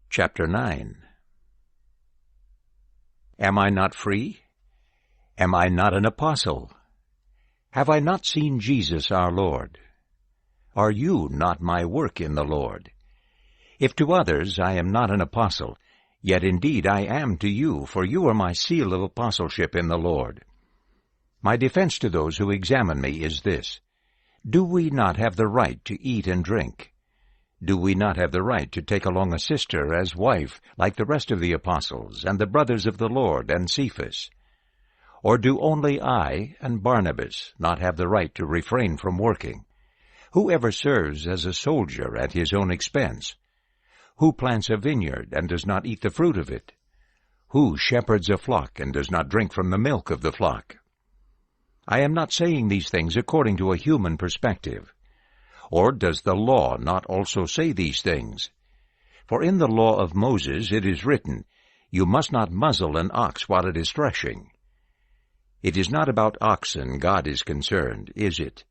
Chapter 9. Am I not free? Am I not an apostle? Have I not seen Jesus our Lord? Are you not my work in the Lord? If to others I am not an apostle, yet indeed I am to you, for you are my seal of apostleship in the Lord. My defense to those who examine me is this: do we not have the right to eat and drink? Do we not have the right to take along a sister as wife, like the rest of the apostles, and the brothers of the Lord, and Cephas? Or do only I and Barnabas not have the right to refrain from working? Whoever serves as a soldier at his own expense? Who plants a vineyard and does not eat the fruit of it? Who shepherds a flock and does not drink from the milk of the flock? I am not saying these things according to a human perspective. Or does the law not also say these things? For in the law of Moses it is written, "You must not muzzle an ox while it is threshing." It is not about oxen God is concerned, is it?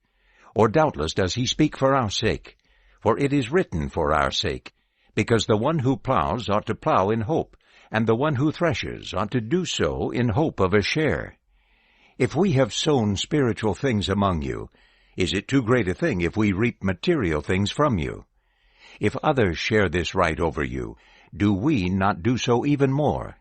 Or doubtless does he speak for our sake? For it is written for our sake, because the one who plows ought to plow in hope, and the one who threshes ought to do so in hope of a share. If we have sown spiritual things among you, is it too great a thing if we reap material things from you? If others share this right over you, do we not do so even more?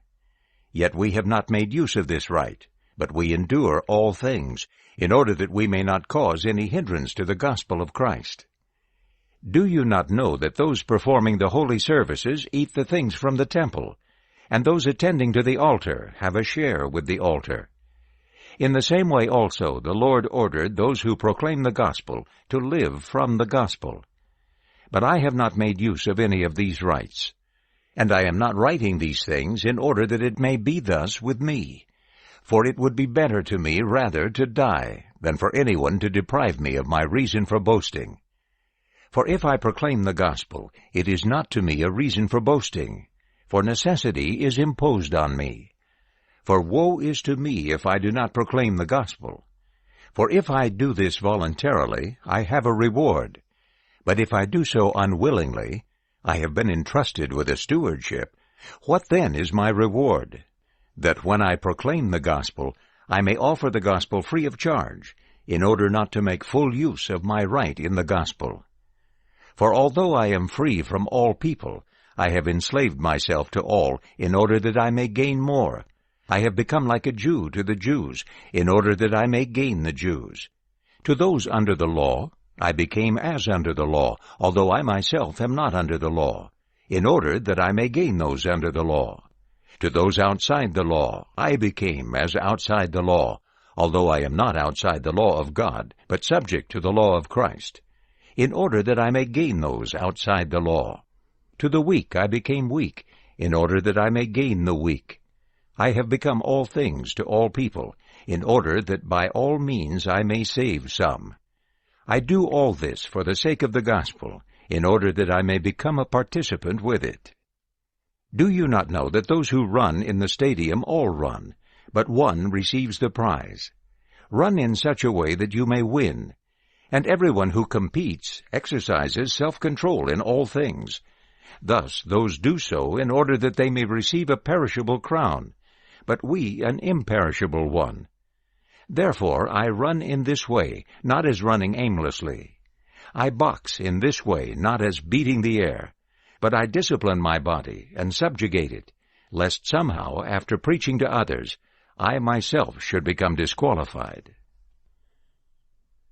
Yet we have not made use of this right, but we endure all things, in order that we may not cause any hindrance to the gospel of Christ. Do you not know that those performing the holy services eat the things from the temple, and those attending to the altar have a share with the altar? In the same way also the Lord ordered those who proclaim the gospel to live from the gospel. But I have not made use of any of these rights. And I am not writing these things in order that it may be thus with me. For it would be better to me rather to die than for anyone to deprive me of my reason for boasting. For if I proclaim the gospel, it is not to me a reason for boasting, for necessity is imposed on me. For woe is to me if I do not proclaim the gospel. For if I do this voluntarily, I have a reward. But if I do so unwillingly, I have been entrusted with a stewardship. What then is my reward? That when I proclaim the gospel, I may offer the gospel free of charge, in order not to make full use of my right in the gospel. For although I am free from all people, I have enslaved myself to all, in order that I may gain more. I have become like a Jew to the Jews, in order that I may gain the Jews. To those under the law, I became as under the law, although I myself am not under the law, in order that I may gain those under the law. To those outside the law, I became as outside the law, although I am not outside the law of God, but subject to the law of Christ, in order that I may gain those outside the law. To the weak I became weak, in order that I may gain the weak. I have become all things to all people, in order that by all means I may save some. I do all this for the sake of the gospel, in order that I may become a participant with it. Do you not know that those who run in the stadium all run, but one receives the prize? Run in such a way that you may win. And everyone who competes exercises self-control in all things. Thus those do so in order that they may receive a perishable crown, but we an imperishable one. Therefore I run in this way, not as running aimlessly. I box in this way, not as beating the air, but I discipline my body and subjugate it, lest somehow, after preaching to others, I myself should become disqualified.